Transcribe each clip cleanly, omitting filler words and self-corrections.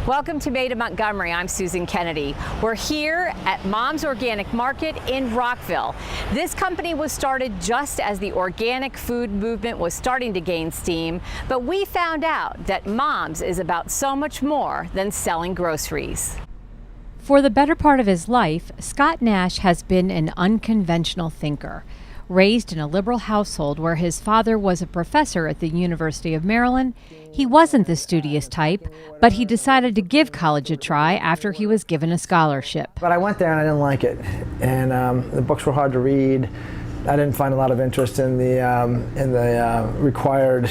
Welcome to Made in Montgomery. I'm Susan Kennedy. We're here at Mom's Organic Market in Rockville. This company was started just as the organic food movement was starting to gain steam, but we found out that Mom's is about so much more than selling groceries. For the better part of his life, Scott Nash has been an unconventional thinker. Raised in a liberal household where his father was a professor at the University of Maryland, he wasn't the studious type, but he decided to give college a try after he was given a scholarship. But I went there and I didn't like it, and the books were hard to read. I didn't find a lot of interest in the required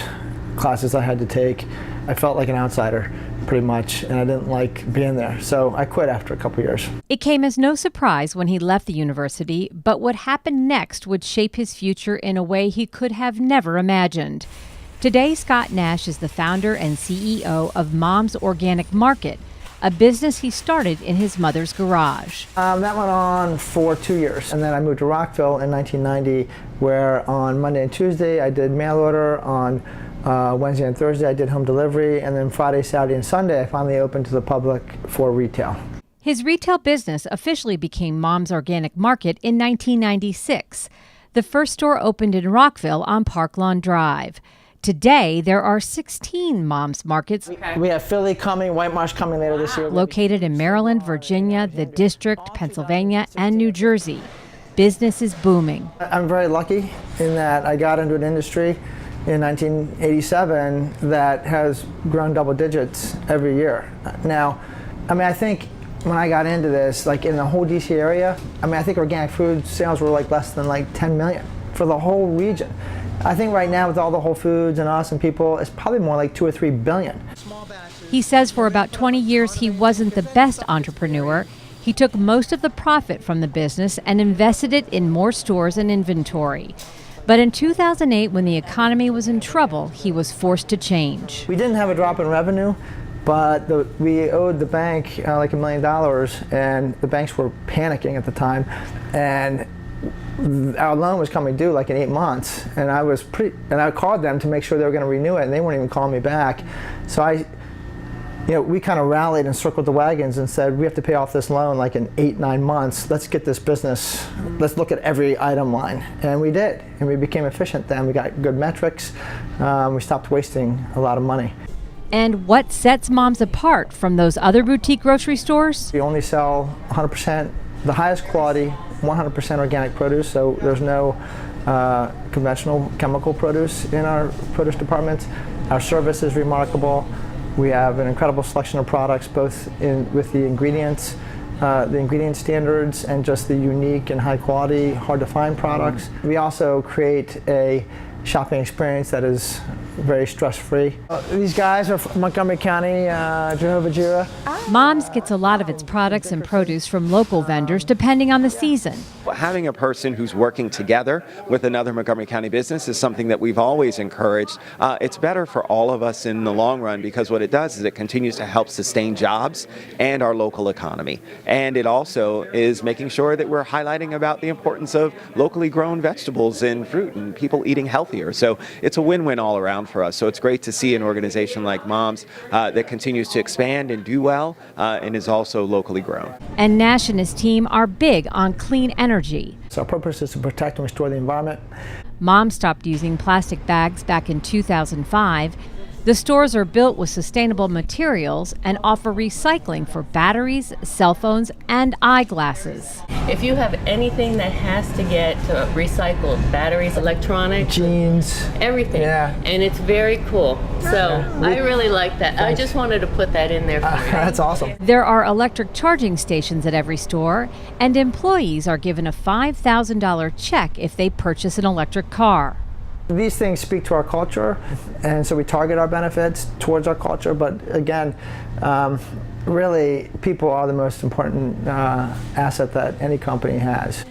classes I had to take. I felt like an outsider, pretty much, and I didn't like being there. So I quit after a couple years. It came as no surprise when he left the university, but what happened next would shape his future in a way he could have never imagined. Today, Scott Nash is the founder and CEO of Mom's Organic Market, a business he started in his mother's garage. That went on for 2 years, and then I moved to Rockville in 1990, where on Monday and Tuesday I did mail order, on Wednesday and Thursday I did home delivery, and then Friday, Saturday, and Sunday I finally opened to the public for retail. His retail business officially became Mom's Organic Market in 1996. The first store opened in Rockville on Park Lawn Drive. Today, there are 16 Mom's Markets. We have Philly coming, White Marsh coming later this year. Located in Maryland, Virginia, the District, Pennsylvania, and New Jersey. Business is booming. I'm very lucky in that I got into an industry in 1987 that has grown double digits every year. Now, I think when I got into this, like in the whole DC area, I think organic food sales were like less than like 10 million for the whole region. I think right now with all the Whole Foods and us and people, it's probably more like 2 or 3 billion. He says for about 20 years he wasn't the best entrepreneur. He took most of the profit from the business and invested it in more stores and inventory. But in 2008, when the economy was in trouble, he was forced to change. We didn't have a drop in revenue, but we owed the bank like $1 million, and the banks were panicking at the time, and our loan was coming due like in 8 months, and I called them to make sure they were going to renew it, and they weren't even calling me back. So we kind of rallied and circled the wagons and said, we have to pay off this loan like in 8-9 months. Let's get this business, let's look at every item line. And we did, and we became efficient then. We got good metrics. We stopped wasting a lot of money. And what sets Mom's apart from those other boutique grocery stores? We only sell 100% the highest quality, 100% organic produce, so there's no conventional chemical produce in our produce departments. Our service is remarkable. We have an incredible selection of products, both with the ingredient standards and just the unique and high quality, hard to find products. We also create a shopping experience that is very stress-free. These guys are from Montgomery County, Jehovah Jireh. Mom's gets a lot of its products and produce from local vendors depending on the season. Having a person who's working together with another Montgomery County business is something that we've always encouraged. It's better for all of us in the long run because what it does is it continues to help sustain jobs and our local economy. And it also is making sure that we're highlighting about the importance of locally grown vegetables and fruit and people eating healthier. So it's a win-win all around for us. So it's great to see an organization like Mom's that continues to expand and do well and is also locally grown. And Nash and his team are big on clean energy. So our purpose is to protect and restore the environment. Mom stopped using plastic bags back in 2005. The stores are built with sustainable materials and offer recycling for batteries, cell phones, and eyeglasses. If you have anything that has to get recycled, batteries, electronics, jeans, everything, yeah. And it's very cool. So I really like that. I just wanted to put that in there for you. That's awesome. There are electric charging stations at every store, and employees are given a $5,000 check if they purchase an electric car. These things speak to our culture, and so we target our benefits towards our culture, but again, really, people are the most important asset that any company has.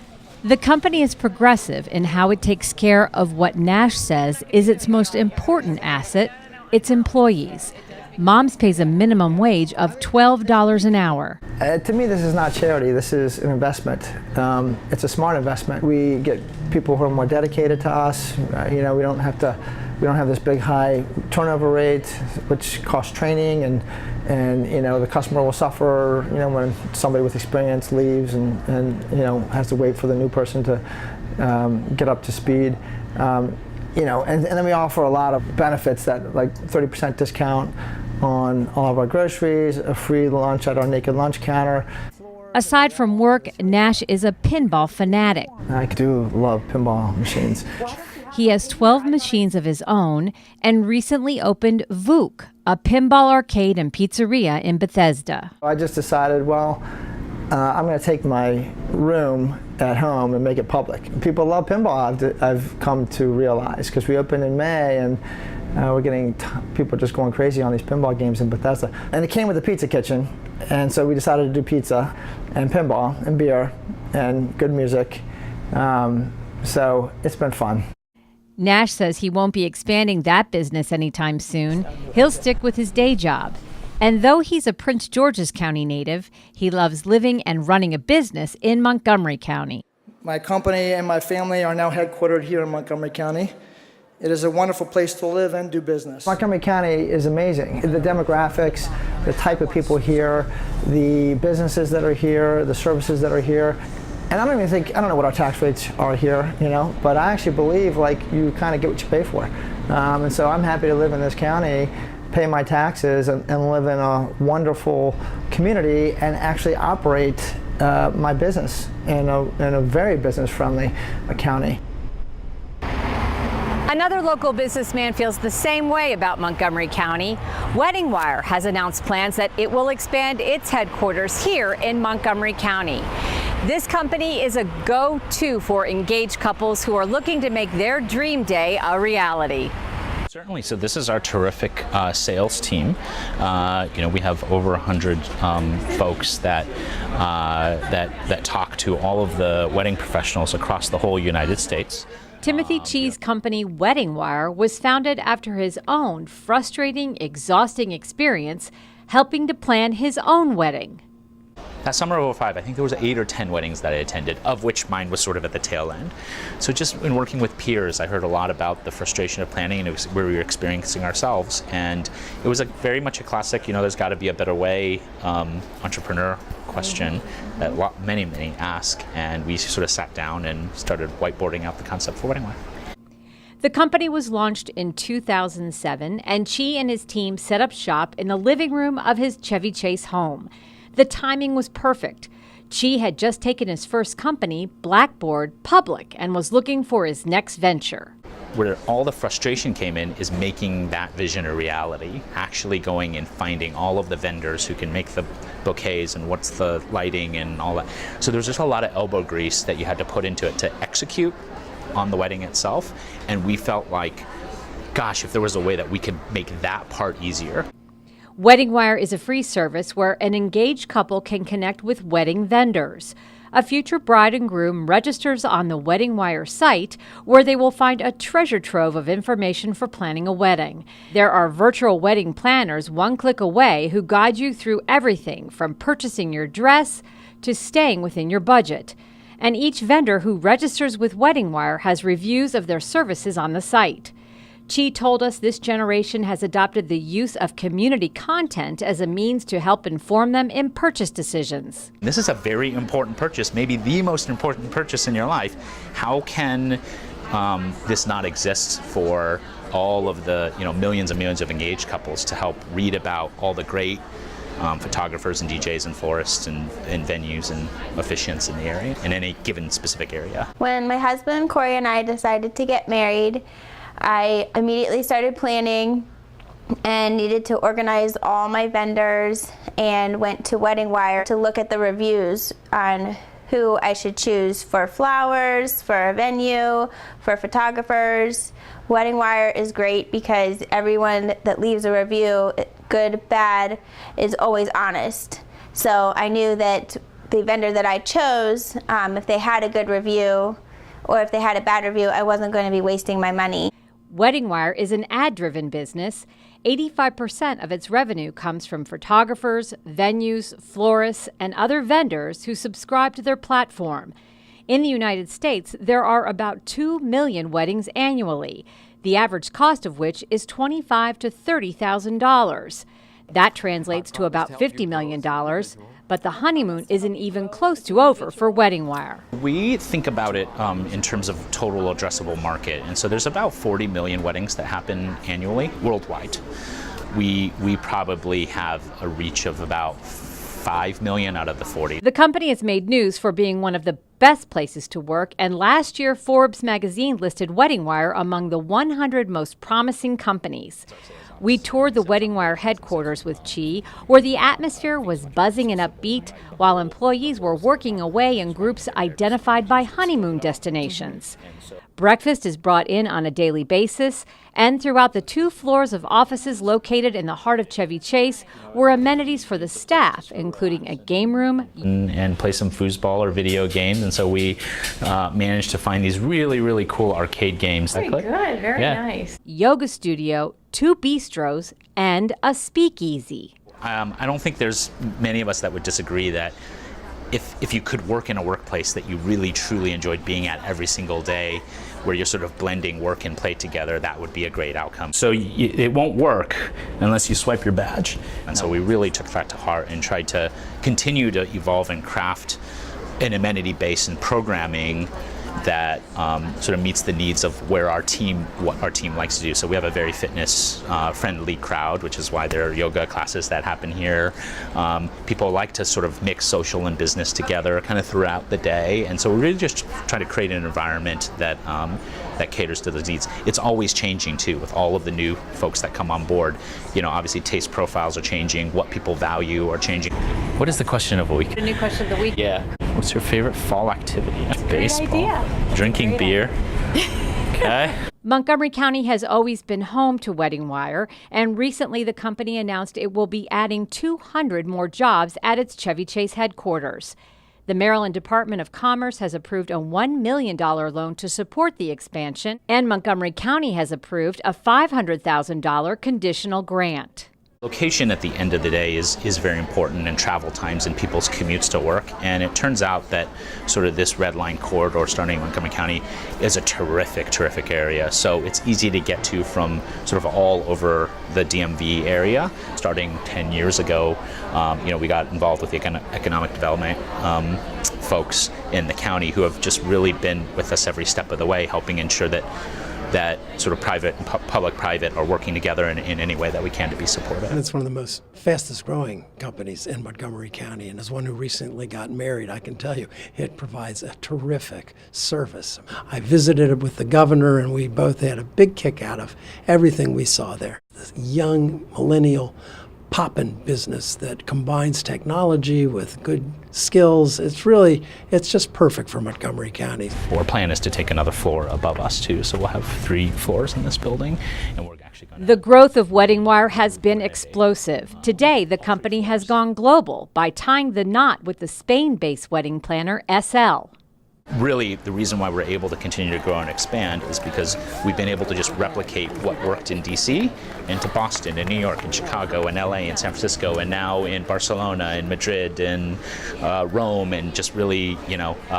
The company is progressive in how it takes care of what Nash says is its most important asset, its employees. Mom's pays a minimum wage of $12 an hour. To me, this is not charity. This is an investment. It's a smart investment. We get people who are more dedicated to us. We don't have to We don't have this big high turnover rate, which costs training, and you know, the customer will suffer, you know, when somebody with experience leaves and you know, has to wait for the new person to get up to speed. You know, and then we offer a lot of benefits, that like 30% discount on all of our groceries, a free lunch at our naked lunch counter. Aside from work, Nash is a pinball fanatic. I do love pinball machines. He has 12 machines of his own and recently opened Vuk, a pinball arcade and pizzeria in Bethesda. I just decided, well, I'm going to take my room at home and make it public. People love pinball, I've come to realize, because we opened in May, and we're getting people just going crazy on these pinball games in Bethesda. And it came with a pizza kitchen, and so we decided to do pizza and pinball and beer and good music. So it's been fun. Nash says he won't be expanding that business anytime soon. He'll stick with his day job. And though he's a Prince George's County native, he loves living and running a business in Montgomery County. My company and my family are now headquartered here in Montgomery County. It is a wonderful place to live and do business. Montgomery County is amazing. The demographics, the type of people here, the businesses that are here, the services that are here. And I don't know what our tax rates are here, you know, but I actually believe like you kind of get what you pay for. And so I'm happy to live in this county, pay my taxes, and live in a wonderful community and actually operate my business in a very business-friendly county. Another local businessman feels the same way about Montgomery County. Wedding Wire has announced plans that it will expand its headquarters here in Montgomery County. This company is a go-to for engaged couples who are looking to make their dream day a reality. Certainly. So this is our terrific sales team. You know, we have over 100 folks that talk to all of the wedding professionals across the whole United States. Timothy Chee's company Wedding Wire was founded after his own frustrating, exhausting experience helping to plan his own wedding. That summer of '05, I think there was 8 or 10 weddings that I attended, of which mine was sort of at the tail end. So just in working with peers, I heard a lot about the frustration of planning, and it was where we were experiencing ourselves. And it was very much a classic, you know, there's got to be a better way entrepreneur question that many ask. And we sort of sat down and started whiteboarding out the concept for Wedding Wire. The company was launched in 2007, and Chi and his team set up shop in the living room of his Chevy Chase home. The timing was perfect. Chi had just taken his first company, Blackboard, public and was looking for his next venture. Where all the frustration came in is making that vision a reality, actually going and finding all of the vendors who can make the bouquets and what's the lighting and all that. So there's just a lot of elbow grease that you had to put into it to execute on the wedding itself. And we felt like, gosh, if there was a way that we could make that part easier. Wedding Wire is a free service where an engaged couple can connect with wedding vendors. A future bride and groom registers on the Wedding Wire site, where they will find a treasure trove of information for planning a wedding. There are virtual wedding planners one click away who guide you through everything from purchasing your dress to staying within your budget. And each vendor who registers with Wedding Wire has reviews of their services on the site. Chi told us this generation has adopted the use of community content as a means to help inform them in purchase decisions. This is a very important purchase, maybe the most important purchase in your life. How can this not exist for all of the millions and millions of engaged couples to help read about all the great photographers and DJs and florists and venues and officiants in the area, in any given specific area? When my husband Corey and I decided to get married, I immediately started planning and needed to organize all my vendors and went to Wedding Wire to look at the reviews on who I should choose for flowers, for a venue, for photographers. Wedding Wire is great because everyone that leaves a review, good, bad, is always honest. So I knew that the vendor that I chose, if they had a good review or if they had a bad review, I wasn't going to be wasting my money. Wedding Wire is an ad-driven business. 85% of its revenue comes from photographers, venues, florists, and other vendors who subscribe to their platform. In the United States, there are about 2 million weddings annually. the average cost of which is $25,000 to $30,000. That translates to about $50 million, but the honeymoon isn't even close to over for Wedding Wire. We think about it in terms of total addressable market, and so there's about 40 million weddings that happen annually worldwide. We probably have a reach of about 5 million out of the 40. The company has made news for being one of the best places to work, and last year Forbes magazine listed Wedding Wire among the 100 most promising companies. We toured the Wedding Wire headquarters with Chi, where the atmosphere was buzzing and upbeat, while employees were working away in groups identified by honeymoon destinations. Breakfast is brought in on a daily basis, and throughout the 2 floors of offices located in the heart of Chevy Chase were amenities for the staff, including a game room. And play some foosball or video games, and so we managed to find these really, really cool arcade games. Very good, very nice. Yoga studio, 2 bistros, and a speakeasy. I don't think there's many of us that would disagree that if you could work in a workplace that you really truly enjoyed being at every single day, where you're sort of blending work and play together, that would be a great outcome. So it won't work unless you swipe your badge. And so we really took that to heart and tried to continue to evolve and craft an amenity base and programming that sort of meets the needs of what our team likes to do. So we have a very fitness friendly crowd, which is why there are yoga classes that happen here. People like to sort of mix social and business together kind of throughout the day, and so we're really just trying to create an environment that that caters to those needs. It's always changing too, with all of the new folks that come on board. You know, obviously taste profiles are changing, what people value are changing. What is the question of the week? The new question of the week. Yeah. What's your favorite fall activity? Baseball. Great idea. Drinking beer. Okay. Montgomery County has always been home to Wedding Wire, and recently the company announced it will be adding 200 more jobs at its Chevy Chase headquarters. The Maryland Department of Commerce has approved a $1 million loan to support the expansion, and Montgomery County has approved a $500,000 conditional grant. Location at the end of the day is very important, and travel times and people's commutes to work. And it turns out that sort of this red line corridor starting in Montgomery County is a terrific area. So it's easy to get to from sort of all over the DMV area. Starting 10 years ago, we got involved with the economic development folks in the county who have just really been with us every step of the way, helping ensure that sort of private and public-private are working together in any way that we can to be supportive. And it's one of the most fastest growing companies in Montgomery County, and as one who recently got married, I can tell you it provides a terrific service. I visited it with the governor, and we both had a big kick out of everything we saw there. This young millennial poppin' business that combines technology with good skills. It's just perfect for Montgomery County. Our plan is to take another floor above us too, so we'll have 3 floors in this building, and we're actually going to... The growth of Wedding Wire has been explosive. Today, the company has gone global by tying the knot with the Spain-based wedding planner SL. Really, the reason why we're able to continue to grow and expand is because we've been able to just replicate what worked in DC into Boston and New York and Chicago and LA and San Francisco, and now in Barcelona and Madrid and Rome, and just really,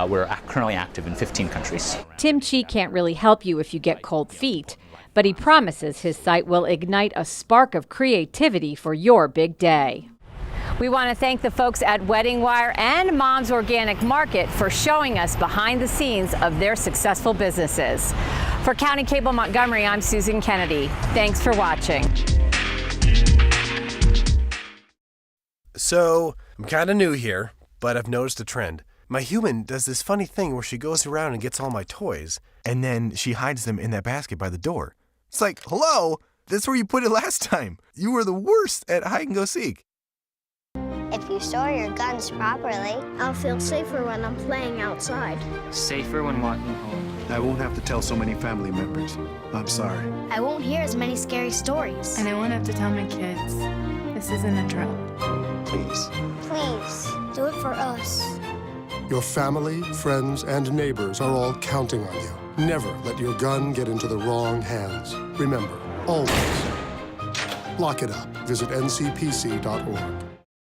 we're currently active in 15 countries. Tim Chi can't really help you if you get cold feet, but he promises his site will ignite a spark of creativity for your big day. We want to thank the folks at Wedding Wire and Mom's Organic Market for showing us behind the scenes of their successful businesses. For County Cable Montgomery, I'm Susan Kennedy. Thanks for watching. So, I'm kind of new here, but I've noticed a trend. My human does this funny thing where she goes around and gets all my toys, and then she hides them in that basket by the door. It's like, hello, that's where you put it last time. You were the worst at hide and go seek. If you store your guns properly, I'll feel safer when I'm playing outside. Safer when walking home. I won't have to tell so many family members. I'm sorry. I won't hear as many scary stories. And I won't have to tell my kids. This isn't a drill. Please. Please. Do it for us. Your family, friends, and neighbors are all counting on you. Never let your gun get into the wrong hands. Remember, always, lock it up. Visit ncpc.org.